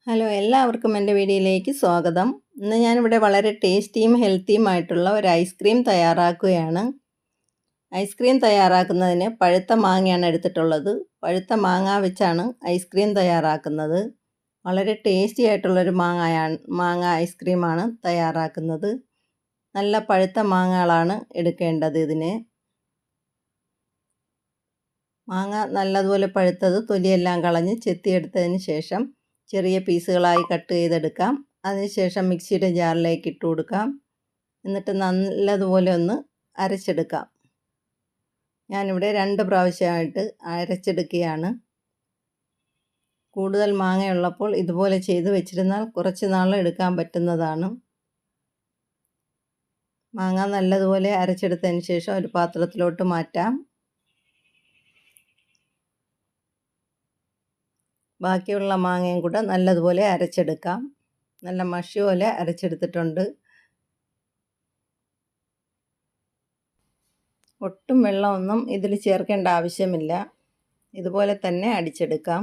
Hello, എല്ലാവർക്കും എൻ്റെ വീഡിയോയിലേക്ക് സ്വാഗതം. ഇന്ന് ഞാനിവിടെ വളരെ ടേസ്റ്റിയും ഹെൽത്തിയുമായിട്ടുള്ള ഒരു ഐസ്ക്രീം തയ്യാറാക്കുകയാണ്. ഐസ്ക്രീം തയ്യാറാക്കുന്നതിന് പഴുത്ത മാങ്ങയാണ് എടുത്തിട്ടുള്ളത്. പഴുത്ത മാങ്ങ വെച്ചാണ് ഐസ്ക്രീം തയ്യാറാക്കുന്നത്. വളരെ ടേസ്റ്റി ആയിട്ടുള്ളൊരു മാങ്ങ ഐസ്ക്രീമാണ് തയ്യാറാക്കുന്നത്. നല്ല പഴുത്ത മാങ്ങകളാണ് എടുക്കേണ്ടത് ഇതിന്. മാങ്ങ നല്ലതുപോലെ പഴുത്തത് തൊലിയെല്ലാം കളഞ്ഞ് ചെത്തിയെടുത്തതിന് ശേഷം ചെറിയ പീസുകളായി കട്ട് ചെയ്തെടുക്കാം. അതിനുശേഷം മിക്സിയുടെ ജാറിലേക്ക് ഇട്ട് കൊടുക്കാം. എന്നിട്ട് നല്ലതുപോലെ ഒന്ന് അരച്ചെടുക്കാം. ഞാനിവിടെ 2 പ്രാവശ്യമായിട്ട് അരച്ചെടുക്കുകയാണ്. കൂടുതൽ മാങ്ങയുള്ളപ്പോൾ ഇതുപോലെ ചെയ്ത് വെച്ചിരുന്നാൽ കുറച്ച് നാൾ എടുക്കാൻ പറ്റുന്നതാണ്. മാങ്ങ നല്ലതുപോലെ അരച്ചെടുത്തതിന് ശേഷം ഒരു പാത്രത്തിലോട്ട് മാറ്റാം. ബാക്കിയുള്ള മാങ്ങയും കൂടെ നല്ലതുപോലെ അരച്ചെടുക്കാം. നല്ല മഷി പോലെ അരച്ചെടുത്തിട്ടുണ്ട്. ഒട്ടും വെള്ളമൊന്നും ഇതിൽ ചേർക്കേണ്ട ആവശ്യമില്ല. ഇതുപോലെ തന്നെ അടിച്ചെടുക്കാം.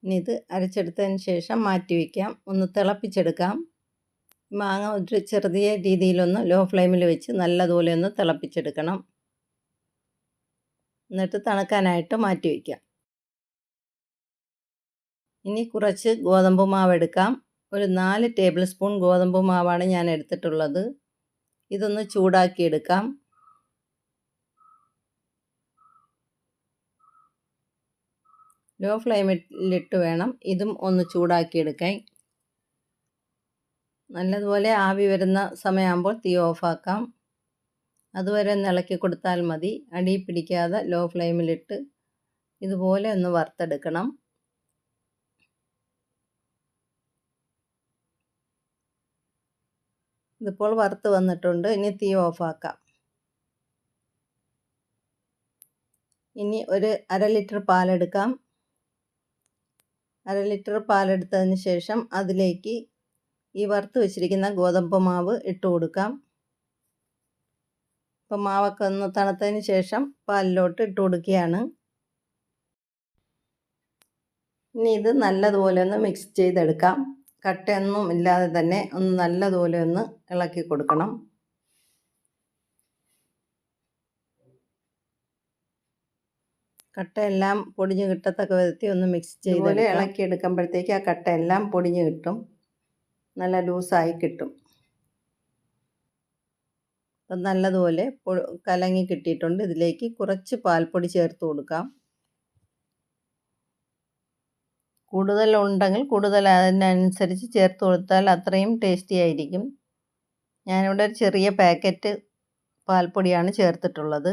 ഇനി ഇത് അരച്ചെടുത്തതിന് ശേഷം മാറ്റി വയ്ക്കാം. ഒന്ന് തിളപ്പിച്ചെടുക്കാം. മാങ്ങ ഒരു ചെറിയ രീതിയിലൊന്ന് ലോ ഫ്ലെയിമിൽ വെച്ച് നല്ലതുപോലെ ഒന്ന് തിളപ്പിച്ചെടുക്കണം. എന്നിട്ട് തണുക്കാനായിട്ട് മാറ്റി വയ്ക്കാം. ഇനി കുറച്ച് ഗോതമ്പ് മാവ് എടുക്കാം. ഒരു 4 ടേബിൾ സ്പൂൺ ഗോതമ്പ് മാവാണ് ഞാൻ എടുത്തിട്ടുള്ളത്. ഇതൊന്ന് ചൂടാക്കി എടുക്കാം. ലോ ഫ്ലെയിമിലിട്ട് വേണം ഇതും ഒന്ന് ചൂടാക്കിയെടുക്കാൻ. നല്ലതുപോലെ ആവി വരുന്ന സമയമാകുമ്പോൾ തീ ഓഫാക്കാം. അതുവരെ ഒന്ന് ഇളക്കി കൊടുത്താൽ മതി. അടി പിടിക്കാതെ ലോ ഫ്ലെയിമിലിട്ട് ഇതുപോലെ ഒന്ന് വറുത്തെടുക്കണം. ഇതിപ്പോൾ വറുത്ത് വന്നിട്ടുണ്ട്. ഇനി തീ ഓഫാക്കാം. ഇനി ഒരു 1/2 ലിറ്റർ പാലെടുക്കാം. 1/2 ലിറ്റർ പാലെടുത്തതിന് ശേഷം അതിലേക്ക് ഈ വറുത്ത് വെച്ചിരിക്കുന്ന ഗോതമ്പ് മാവ് ഇട്ട് കൊടുക്കാം. അപ്പോൾ മാവൊക്കെ ഒന്ന് തണുത്തതിന് ശേഷം പാലിലോട്ട് ഇട്ട് കൊടുക്കുകയാണ്. ഇനി ഇത് നല്ലതുപോലെ ഒന്ന് മിക്സ് ചെയ്തെടുക്കാം. കട്ടയൊന്നും ഇല്ലാതെ തന്നെ ഒന്ന് നല്ലതുപോലെ ഒന്ന് ഇളക്കി കൊടുക്കണം. കട്ടയെല്ലാം പൊടിഞ്ഞ് കിട്ടത്തക്ക വിധത്തിൽ ഒന്ന് മിക്സ് ചെയ്തുപോലെ ഇളക്കിയെടുക്കുമ്പോഴത്തേക്ക് ആ കട്ടയെല്ലാം പൊടിഞ്ഞ് കിട്ടും. നല്ല ലൂസായി കിട്ടും. അപ്പം നല്ലതുപോലെ കലങ്ങി കിട്ടിയിട്ടുണ്ട്. ഇതിലേക്ക് കുറച്ച് പാൽപ്പൊടി ചേർത്ത് കൊടുക്കാം. കൂടുതൽ ഉണ്ടെങ്കിൽ കൂടുതൽ അതിനനുസരിച്ച് ചേർത്ത് കൊടുത്താൽ അത്രയും ടേസ്റ്റി ആയിരിക്കും. ഞാനിവിടെ ഒരു ചെറിയ പാക്കറ്റ് പാൽപ്പൊടിയാണ് ചേർത്തിട്ടുള്ളത്.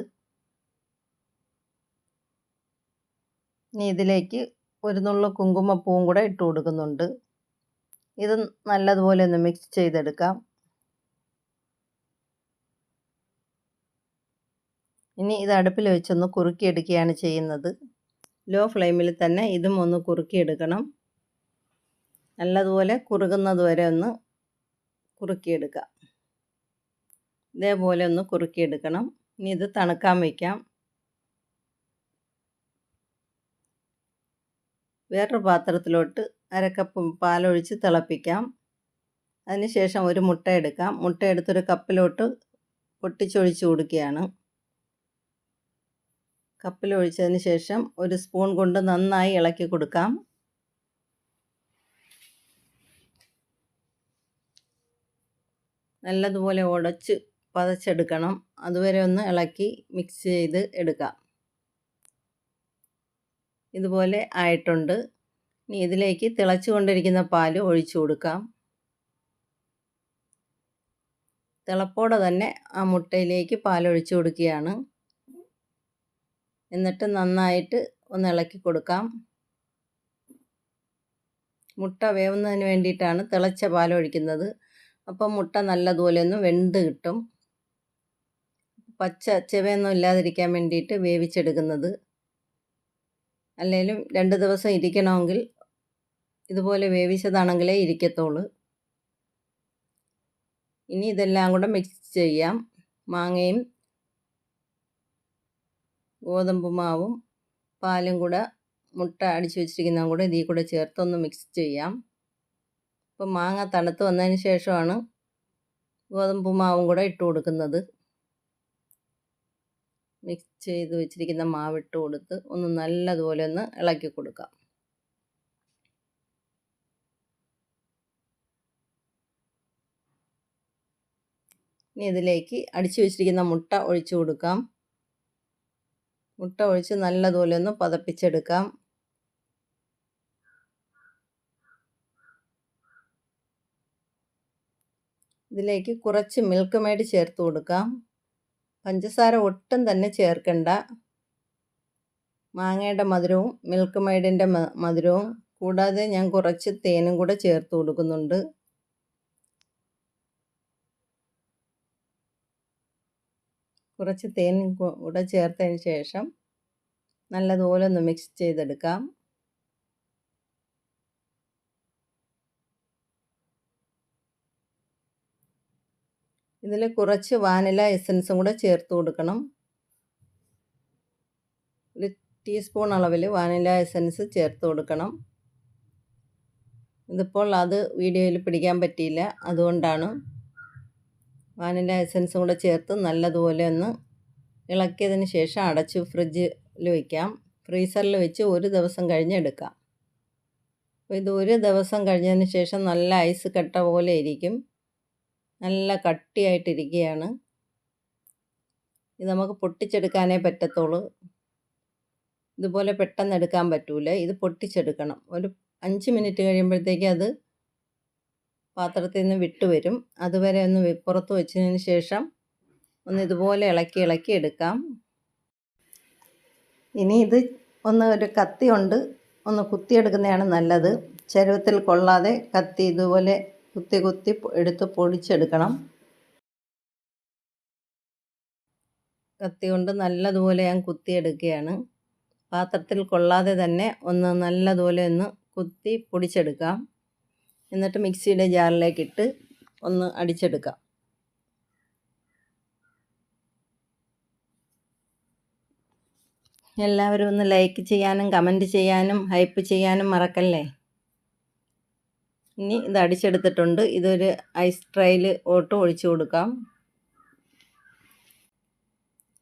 ഇനി ഇതിലേക്ക് ഒരു നുള്ളു കുങ്കുമപ്പൂവും കൂടെ ഇട്ട് കൊടുക്കുന്നുണ്ട്. ഇത് നല്ലതുപോലെ ഒന്ന് മിക്സ് ചെയ്തെടുക്കാം. ഇനി ഇത് അടുപ്പിൽ വെച്ചൊന്ന് കുറുക്കിയെടുക്കുകയാണ് ചെയ്യുന്നത്. ലോ ഫ്ലെയിമിൽ തന്നെ ഇതും ഒന്ന് കുറുക്കിയെടുക്കണം. നല്ലതുപോലെ കുറുകുന്നത് വരെ ഒന്ന് കുറുക്കിയെടുക്കാം. ഇതേപോലെ ഒന്ന് കുറുക്കിയെടുക്കണം. ഇനി ഇത് തണുക്കാൻ വയ്ക്കാം. വേറൊരു പാത്രത്തിലോട്ട് 1/2 കപ്പ് പാലൊഴിച്ച് തിളപ്പിക്കാം. അതിനുശേഷം ഒരു മുട്ട എടുക്കാം. മുട്ട എടുത്തൊരു കപ്പിലോട്ട് പൊട്ടിച്ചൊഴിച്ച് കൊടുക്കുകയാണ്. കപ്പിലൊഴിച്ചതിന് ശേഷം ഒരു സ്പൂൺ കൊണ്ട് നന്നായി ഇളക്കി കൊടുക്കാം. നല്ലതുപോലെ ഉടച്ച് പതച്ചെടുക്കണം. അതുവരെ ഒന്ന് ഇളക്കി മിക്സ് ചെയ്ത് എടുക്കാം. ഇതുപോലെ ആയിട്ടുണ്ട്. ഇനി ഇതിലേക്ക് തിളച്ചു കൊണ്ടിരിക്കുന്ന പാൽ ഒഴിച്ചു കൊടുക്കാം. തിളപ്പോടെ തന്നെ ആ മുട്ടയിലേക്ക് പാലൊഴിച്ചു കൊടുക്കുകയാണ്. എന്നിട്ട് നന്നായിട്ട് ഒന്ന് ഇളക്കി കൊടുക്കാം. മുട്ട വേവുന്നതിന് വേണ്ടിയിട്ടാണ് തിളച്ച പാലൊഴിക്കുന്നത്. അപ്പം മുട്ട നല്ലതുപോലെ ഒന്ന് വെന്ത് കിട്ടും. പച്ച ചെവയൊന്നും ഇല്ലാതിരിക്കാൻ വേണ്ടിയിട്ട് വേവിച്ചെടുക്കുന്നത്. അല്ലെങ്കിലും 2 ദിവസം ഇരിക്കണമെങ്കിൽ ഇതുപോലെ വേവിച്ചതാണെങ്കിലേ ഇരിക്കത്തുള്ളൂ. ഇനി ഇതെല്ലാം കൂടെ മിക്സ് ചെയ്യാം. മാങ്ങയും ഗോതമ്പ് മാവും പാലും കൂടെ മുട്ട അടിച്ച് വെച്ചിരിക്കുന്നതും കൂടെ ഇതിൽ കൂടെ ചേർത്തൊന്ന് മിക്സ് ചെയ്യാം. അപ്പോൾ മാങ്ങ തണുത്ത് വന്നതിന് ശേഷമാണ് ഗോതമ്പ് മാവും കൂടെ ഇട്ട് കൊടുക്കുന്നത്. മിക്സ് ചെയ്ത് വെച്ചിരിക്കുന്ന മാവ് ഇട്ട് കൊടുത്ത് ഒന്ന് നല്ലതുപോലെ ഒന്ന് ഇളക്കി കൊടുക്കാം. ഇനി ഇതിലേക്ക് അടിച്ചു വെച്ചിരിക്കുന്ന മുട്ട ഒഴിച്ചു കൊടുക്കാം. മുട്ട ഒഴിച്ച് നല്ലതുപോലെ ഒന്ന് പതപ്പിച്ചെടുക്കാം. ഇതിലേക്ക് കുറച്ച് മിൽക്ക് മെയ്ഡ് ചേർത്ത് കൊടുക്കാം. പഞ്ചസാര ഒട്ടും തന്നെ ചേർക്കണ്ട. മാങ്ങയുടെ മധുരവും മിൽക്ക് മെയ്ഡിൻ്റെ മധുരവും കൂടാതെ ഞാൻ കുറച്ച് തേനും കൂടെ ചേർത്ത് കൊടുക്കുന്നുണ്ട്. കുറച്ച് തേൻ കൂടെ ചേർത്തതിന് ശേഷം നല്ലതുപോലെ ഒന്ന് മിക്സ് ചെയ്തെടുക്കാം. ഇതിൽ കുറച്ച് വാനില എസൻസും കൂടെ ചേർത്ത് കൊടുക്കണം. ഒരു ടീസ്പൂൺ അളവിൽ വാനില എസൻസ് ചേർത്ത് കൊടുക്കണം. ഇതിപ്പോൾ അത് വീഡിയോയിൽ പിടിക്കാൻ പറ്റിയില്ല, അതുകൊണ്ടാണ്. വാനില എസൻസും കൂടെ ചേർത്ത് നല്ലതുപോലെ ഒന്ന് ഇളക്കിയതിന് ശേഷം അടച്ച് ഫ്രിഡ്ജിൽ വയ്ക്കാം. ഫ്രീസറിൽ വെച്ച് ഒരു ദിവസം കഴിഞ്ഞ് എടുക്കാം. അപ്പോൾ ഇത് ഒരു ദിവസം കഴിഞ്ഞതിന് ശേഷം നല്ല ഐസ് കട്ട പോലെ ഇരിക്കും. നല്ല കട്ടിയായിട്ടിരിക്കുകയാണ്. ഇത് നമുക്ക് പൊട്ടിച്ചെടുക്കാനേ പറ്റത്തുള്ളൂ. ഇതുപോലെ പെട്ടെന്ന് എടുക്കാൻ പറ്റൂല. ഇത് പൊട്ടിച്ചെടുക്കണം. ഒരു 5 മിനിറ്റ് കഴിയുമ്പോഴത്തേക്ക് അത് പാത്രത്തിൽ നിന്ന് വിട്ട് വരും. അതുവരെ ഒന്ന് പുറത്ത് വെച്ചതിന് ശേഷം ഒന്ന് ഇതുപോലെ ഇളക്കി എടുക്കാം. ഇനി ഇത് ഒരു കത്തി കൊണ്ട് ഒന്ന് കുത്തിയെടുക്കുന്നതാണ് നല്ലത്. ചരുവത്തിൽ കൊള്ളാതെ കത്തി ഇതുപോലെ കുത്തി എടുത്ത് പൊടിച്ചെടുക്കണം. കത്തി കൊണ്ട് നല്ലതുപോലെ ഞാൻ കുത്തിയെടുക്കുകയാണ്. പാത്രത്തിൽ കൊള്ളാതെ തന്നെ ഒന്ന് നല്ലതുപോലെ ഒന്ന് കുത്തി പൊടിച്ചെടുക്കാം. എന്നിട്ട് മിക്സിയുടെ ജാറിലേക്കിട്ട് ഒന്ന് അടിച്ചെടുക്കാം. എല്ലാവരും ഒന്ന് ലൈക്ക് ചെയ്യാനും കമൻറ്റ് ചെയ്യാനും ഹൈപ്പ് ചെയ്യാനും മറക്കല്ലേ. ഇനി ഇത് അടിച്ചെടുത്തിട്ടുണ്ട്. ഇതൊരു ഐസ് ട്രേയിൽ ഒഴിച്ചു കൊടുക്കാം.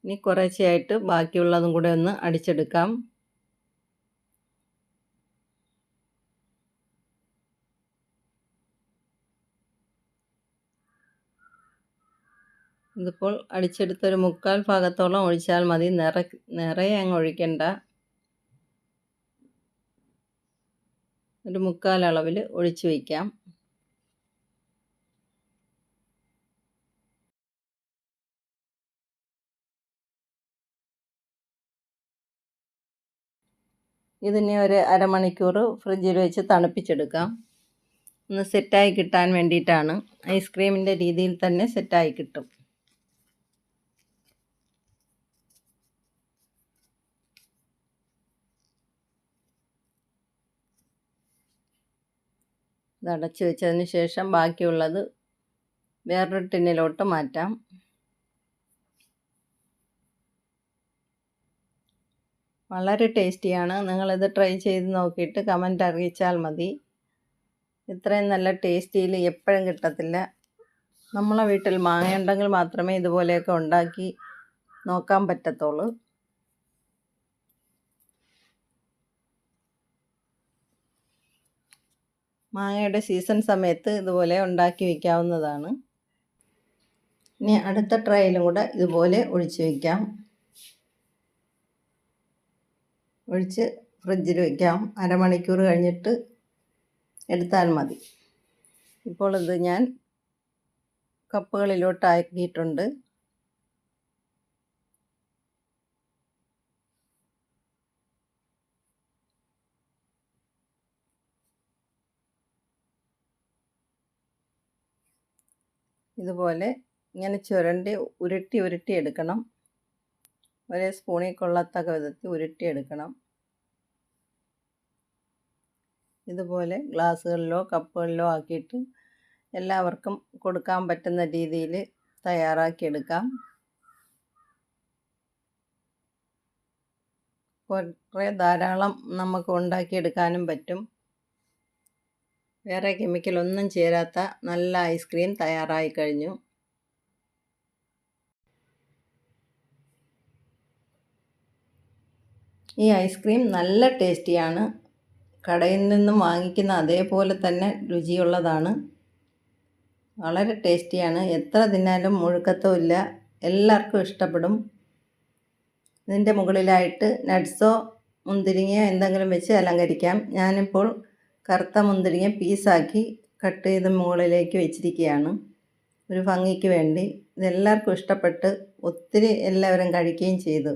ഇനി കുറേശ്ശെയായിട്ട് ബാക്കിയുള്ളതും കൂടെ ഒന്ന് അടിച്ചെടുക്കാം. ഇതിപ്പോൾ അടിച്ചെടുത്തൊരു 1/4 ഭാഗത്തോളം ഒഴിച്ചാൽ മതി. നിറയെ അങ്ങ് ഒഴിക്കണ്ട. ഒരു 1/4 അളവിൽ ഒഴിച്ച് വയ്ക്കാം. ഇതിനെ ഒരു അരമണിക്കൂർ ഫ്രിഡ്ജിൽ വെച്ച് തണുപ്പിച്ചെടുക്കാം. ഒന്ന് സെറ്റായി കിട്ടാൻ വേണ്ടിയിട്ടാണ്. ഐസ്ക്രീമിൻ്റെ രീതിയിൽ തന്നെ സെറ്റായി കിട്ടും. ഇത് അടച്ച് വെച്ചതിന് ശേഷം ബാക്കിയുള്ളത് വേറൊരു ടിന്നിലോട്ട് മാറ്റാം. വളരെ ടേസ്റ്റിയാണ്. നിങ്ങളിത് ട്രൈ ചെയ്ത് നോക്കിയിട്ട് കമൻറ്റ് അറിയിച്ചാൽ മതി. ഇത്രയും നല്ല ടേസ്റ്റിയിൽ എപ്പോഴും കിട്ടത്തില്ല. നമ്മളെ വീട്ടിൽ മാങ്ങയുണ്ടെങ്കിൽ മാത്രമേ ഇതുപോലെയൊക്കെ ഉണ്ടാക്കി നോക്കാൻ പറ്റത്തുള്ളൂ. മാങ്ങയുടെ സീസൺ സമയത്ത് ഇതുപോലെ ഉണ്ടാക്കി വയ്ക്കാവുന്നതാണ്. ഇനി അടുത്ത ട്രേയിലും കൂടെ ഇതുപോലെ ഒഴിച്ച് വയ്ക്കാം. ഒഴിച്ച് ഫ്രിഡ്ജിൽ വയ്ക്കാം. അരമണിക്കൂർ കഴിഞ്ഞിട്ട് എടുത്താൽ മതി. ഇപ്പോൾ ഇത് ഞാൻ കപ്പുകളിലോട്ട് ആക്കിയിട്ടുണ്ട്. ഇതുപോലെ ഇങ്ങനെ ചുരണ്ടി ഉരുട്ടി എടുക്കണം. ഒരേ സ്പൂണിൽ കൊള്ളത്തക്ക വിധത്തിൽ ഉരുട്ടിയെടുക്കണം. ഇതുപോലെ ഗ്ലാസ്സുകളിലോ കപ്പുകളിലോ ആക്കിയിട്ട് എല്ലാവർക്കും കൊടുക്കാൻ പറ്റുന്ന രീതിയിൽ തയ്യാറാക്കിയെടുക്കാം. കുറേ ധാരാളം നമുക്ക് ഉണ്ടാക്കിയെടുക്കാനും പറ്റും. വേറെ കെമിക്കലൊന്നും ചേരാത്ത നല്ല ഐസ്ക്രീം തയ്യാറായി കഴിഞ്ഞു. ഈ ഐസ്ക്രീം നല്ല ടേസ്റ്റിയാണ്. കടയിൽ നിന്നും വാങ്ങിക്കുന്ന അതേപോലെ തന്നെ രുചിയുള്ളതാണ്. വളരെ ടേസ്റ്റിയാണ്. എത്ര തിന്നാലും മുഴുക്കത്തുമില്ല. എല്ലാവർക്കും ഇഷ്ടപ്പെടും. ഇതിൻ്റെ മുകളിലായിട്ട് നട്ട്സോ മുന്തിരിങ്ങയോ എന്തെങ്കിലും വെച്ച് അലങ്കരിക്കാം. ഞാനിപ്പോൾ കറുത്ത മുന്തിരിങ്ങ പീസാക്കി കട്ട് ചെയ്ത് മുകളിലേക്ക് വെച്ചിരിക്കുകയാണ് ഒരു ഭംഗിക്ക് വേണ്ടി. ഇതെല്ലാവർക്കും ഇഷ്ടപ്പെട്ട് ഒത്തിരി എല്ലാവരും കഴിക്കുകയും ചെയ്തു.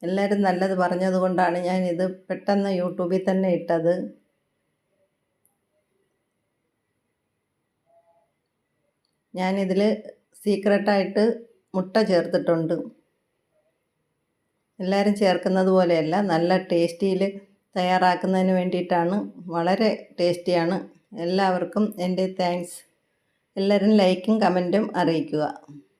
എല്ലാവരും നല്ലത് പറഞ്ഞതുകൊണ്ടാണ് ഞാനിത് പെട്ടെന്ന് യൂട്യൂബിൽ തന്നെ ഇട്ടത്. ഞാനിതിൽ സീക്രട്ടായിട്ട് മുട്ട ചേർത്തിട്ടുണ്ട്. എല്ലാവരും ചേർക്കുന്നത് പോലെയല്ല, നല്ല ടേസ്റ്റിയിൽ തയ്യാറാക്കുന്നതിന് വേണ്ടിയിട്ടാണ്. വളരെ ടേസ്റ്റിയാണ്. എല്ലാവർക്കും എൻ്റെ താങ്ക്സ്. എല്ലാവരും ലൈക്കും കമൻറ്റും അറിയിക്കുക.